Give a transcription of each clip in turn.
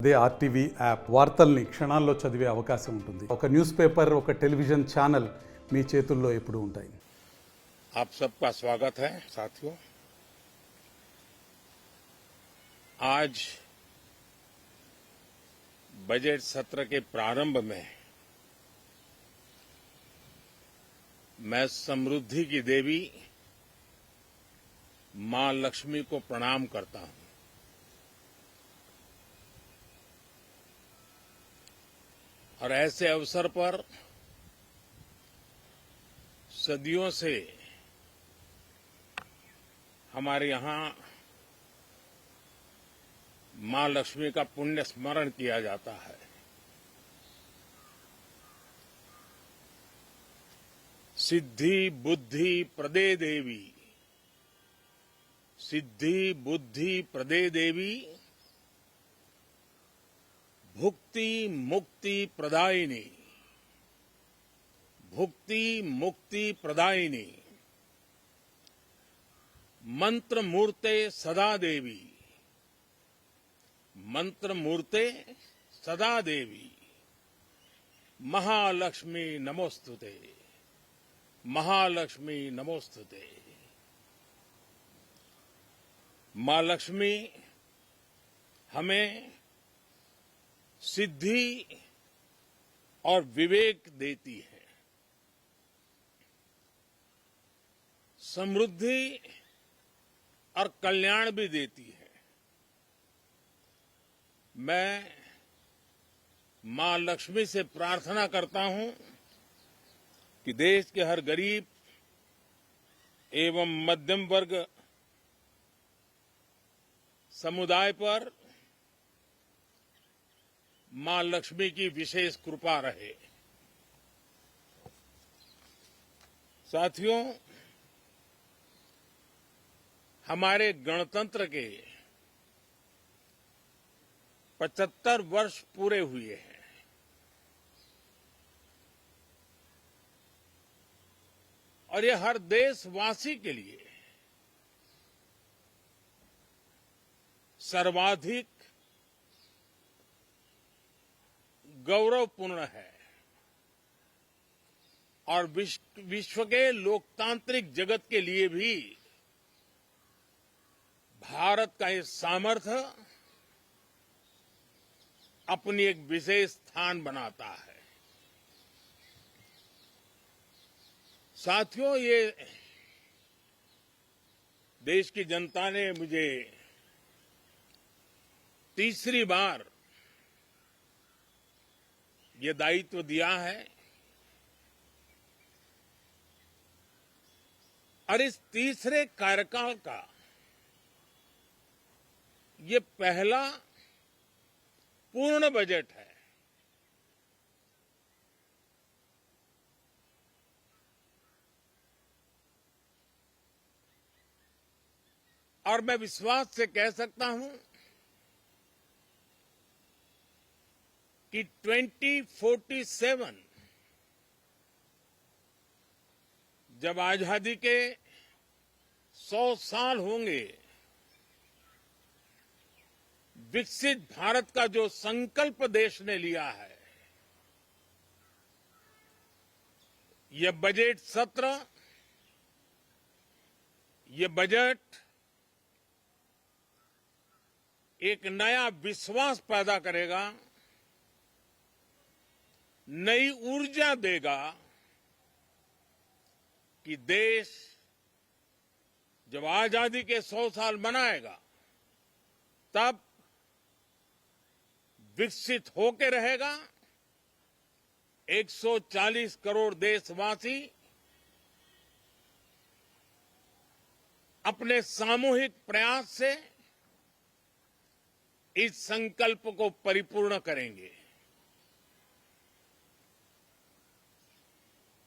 అదే RTV app వార్తల్ని క్షణాల్లో చదివే అవకాశం ఉంటుంది. ఒక న్యూస్ పేపర్, ఒక టెలివిజన్ ఛానల్ మీ చేతుల్లో ఎప్పుడూ ఉంటాయి. आप सबका स्वागत है साथियों। आज बजट सत्र के प्रारंभ में मैं समृद्धि की देवी मां लक्ष्मी को प्रणाम करता हूं। और ऐसे अवसर पर सदियों से हमारे यहां मां लक्ष्मी का पुण्य स्मरण किया जाता है। सिद्धि बुद्धि प्रदे देवी, सिद्धि बुद्धि प्रदे देवी, भुक्ति मुक्ति प्रदायिनी, भुक्ति मुक्ति प्रदायिनी, मंत्र मूर्ते सदा देवी, मंत्र मूर्ते सदा देवी, महालक्ष्मी नमोस्तुते, महालक्ष्मी नमोस्तुते। मां लक्ष्मी हमें सिद्धि और विवेक देती है, समृद्धि और कल्याण भी देती है। मैं मां लक्ष्मी से प्रार्थना करता हूं कि देश के हर गरीब एवं मध्यम वर्ग समुदाय पर मां लक्ष्मी की विशेष कृपा रहे। साथियों, हमारे गणतंत्र के 75 वर्ष पूरे हुए हैं। और ये हर देशवासी के लिए सर्वाधिक गौरवपूर्ण है और विश्व के लोकतांत्रिक जगत के लिए भी भारत का ये सामर्थ्य अपनी एक विशेष स्थान बनाता है। साथियों, ये देश की जनता ने मुझे तीसरी बार ये दायित्व दिया है और इस तीसरे कार्यकाल का ये पहला पूर्ण बजट है। और मैं विश्वास से कह सकता हूं कि 2047 जब आजादी के 100 साल होंगे, विकसित भारत का जो संकल्प देश ने लिया है, ये बजट सत्र, ये बजट एक नया विश्वास पैदा करेगा, नई ऊर्जा देगा कि देश जब आजादी के 100 साल मनाएगा तब विकसित होकर रहेगा। 140 करोड़ देशवासी अपने सामूहिक प्रयास से इस संकल्प को परिपूर्ण करेंगे।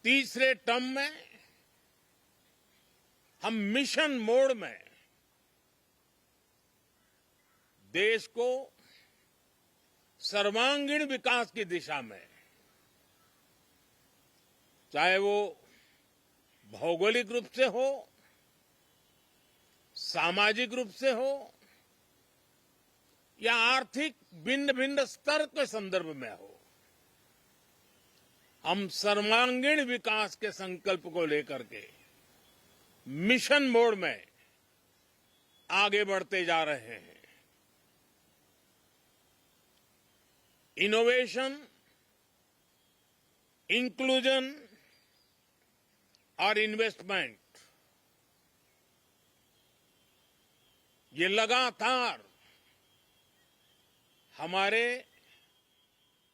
तीसरे टर्म में हम मिशन मोड में देश को सर्वांगीण विकास की दिशा में, चाहे वो भौगोलिक रूप से हो, सामाजिक रूप से हो या आर्थिक भिन्न भिन्न स्तर के संदर्भ में हो, हम सर्वांगीण विकास के संकल्प को लेकर के मिशन मोड में आगे बढ़ते जा रहे हैं। इनोवेशन, इंक्लूजन और इन्वेस्टमेंट, ये लगातार हमारे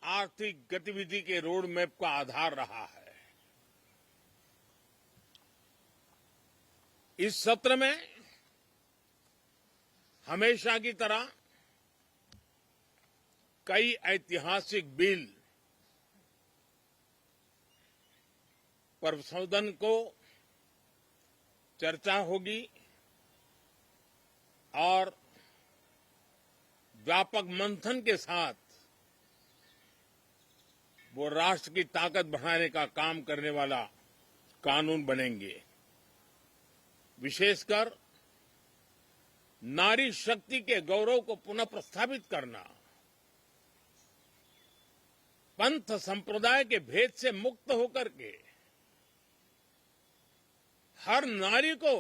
आर्थिक गतिविधि के रोड मैप का आधार रहा है। इस सत्र में हमेशा की तरह कई ऐतिहासिक बिल पर सदन को चर्चा होगी और व्यापक मंथन के साथ वो राष्ट्र की ताकत बढ़ाने का काम करने वाला कानून बनेंगे। विशेषकर नारी शक्ति के गौरव को पुनः प्रस्थापित करना, पंथ संप्रदाय के भेद से मुक्त होकर के हर नारी को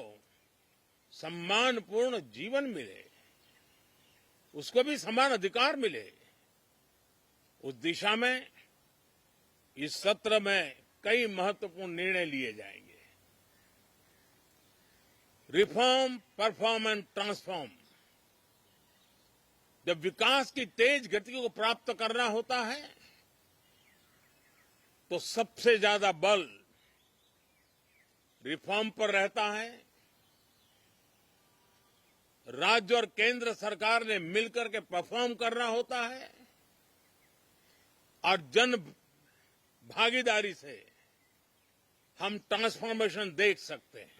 सम्मानपूर्ण जीवन मिले, उसको भी समान अधिकार मिले, उस दिशा में इस सत्र में कई महत्वपूर्ण निर्णय लिए जाएंगे। Reform, perform and transform. जब विकास की तेज गति को प्राप्त करना होता है तो सबसे ज्यादा बल रिफॉर्म पर रहता है। राज्य और केंद्र सरकार ने मिलकर के परफॉर्म करना होता है और जन भागीदारी से हम ट्रांसफॉर्मेशन देख सकते हैं।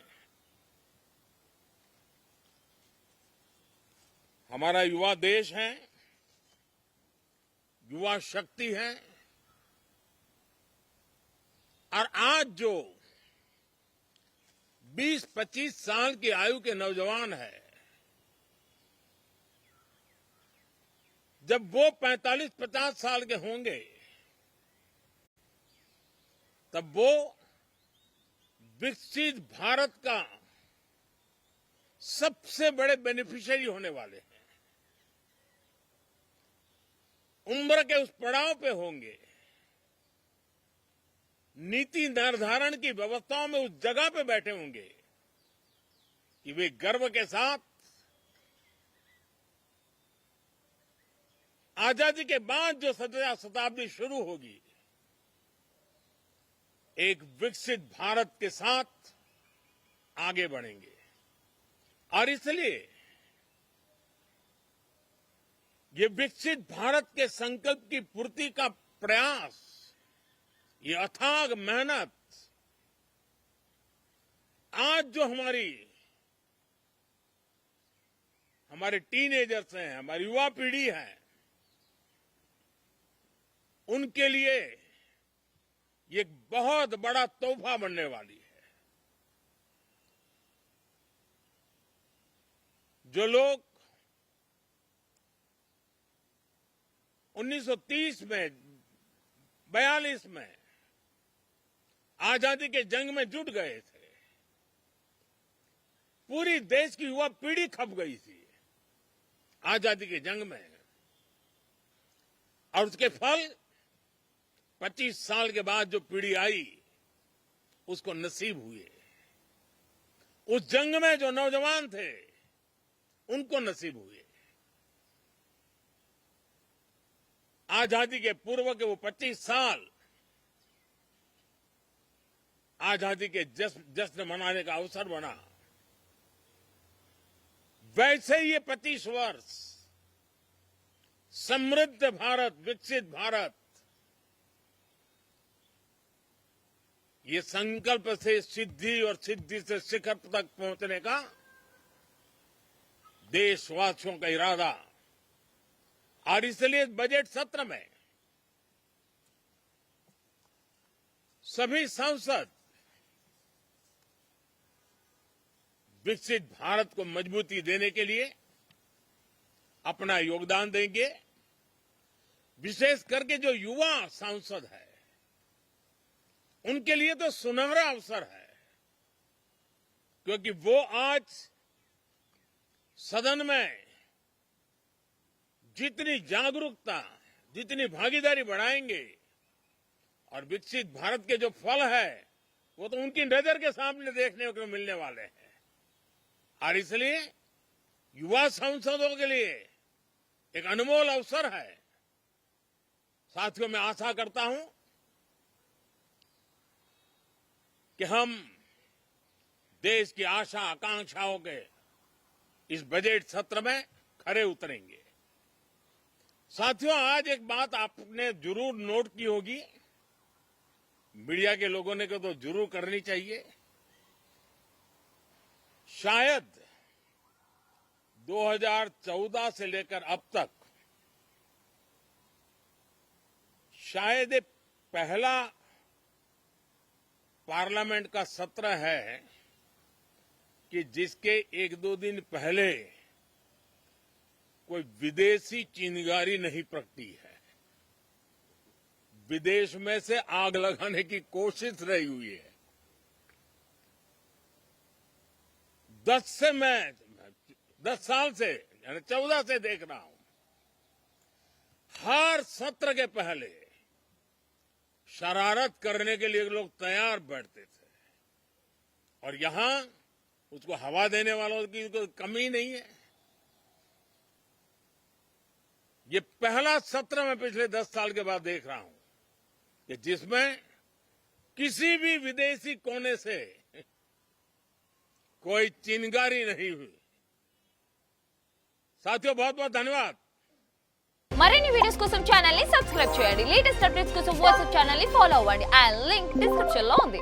हमारा युवा देश है, युवा शक्ति है और आज जो 20-25 साल की आयु के नौजवान है, जब वो 45-50 साल के होंगे तब वो विकसित भारत का सबसे बड़े बेनिफिशियरी होने वाले हैं। उम्र के उस पड़ाव पे होंगे, नीति निर्धारण की व्यवस्थाओं में उस जगह पे बैठे होंगे कि वे गर्व के साथ आजादी के बाद जो शताब्दी शुरू होगी, एक विकसित भारत के साथ आगे बढ़ेंगे। और इसलिए ये विकसित भारत के संकल्प की पूर्ति का प्रयास, ये अथाग मेहनत, आज जो हमारे टीनेजर्स हैं, हमारी युवा पीढ़ी है, उनके लिए ये एक बहुत बड़ा तोहफा बनने वाली है। जो लोग 1930 में, 42 में आजादी के जंग में जुट गए थे, पूरी देश की युवा पीढ़ी खप गई थी आजादी के जंग में, और उसके फल 25 साल के बाद जो पीढ़ी आई उसको नसीब हुए। उस जंग में जो नौजवान थे उनको नसीब हुए। आजादी के पूर्व के वो 25 साल आजादी के जश्न मनाने का अवसर बना। वैसे ही ये 25 वर्ष समृद्ध भारत, विकसित भारत, ये संकल्प से सिद्धि और सिद्धि से शिखर तक पहुंचने का देशवासियों का इरादा। और इसलिए इस बजट सत्र में सभी सांसद विकसित भारत को मजबूती देने के लिए अपना योगदान देंगे। विशेष करके जो युवा सांसद है उनके लिए तो सुनहरा अवसर है, क्योंकि वो आज सदन में जितनी जागरूकता, जितनी भागीदारी बढ़ाएंगे और विकसित भारत के जो फल है वो तो उनकी नजर के सामने देखने को मिलने वाले हैं। और इसलिए युवा सांसदों के लिए एक अनमोल अवसर है। साथियों, मैं आशा करता हूं कि हम देश की आशा आकांक्षाओं के इस बजट सत्र में खरे उतरेंगे। साथियों, आज एक बात आपने जरूर नोट की होगी, मीडिया के लोगों ने तो जरूर करनी चाहिए। शायद 2014 से लेकर अब तक शायद ये पहला पार्लियामेंट का सत्र है कि जिसके एक दो दिन पहले कोई विदेशी चिंगारी नहीं प्रगटी है। विदेश में से आग लगाने की कोशिश रही हुई है। 10 साल से यानी 14 से देख रहा हूं, हर सत्र के पहले शरारत करने के लिए लोग तैयार बैठते थे, और यहां उसको हवा देने वालों की कोई कमी नहीं है। ये पहला सत्र मैं पिछले 10 साल के बाद देख रहा हूं कि जिसमें किसी भी विदेशी कोने से कोई चिंगारी नहीं हुई। साथियों, बहुत बहुत धन्यवाद। మరిన్ని వీడియోస్ కోసం ఛానల్ ని సబ్స్క్రైబ్ చేయండి. లేటెస్ట్ అప్డేట్స్ కోసం వాట్సాప్ ఛానల్ ని ఫాలో అవ్వండి. ఆ లింక్ డిస్క్రిప్షన్ లో ఉంది.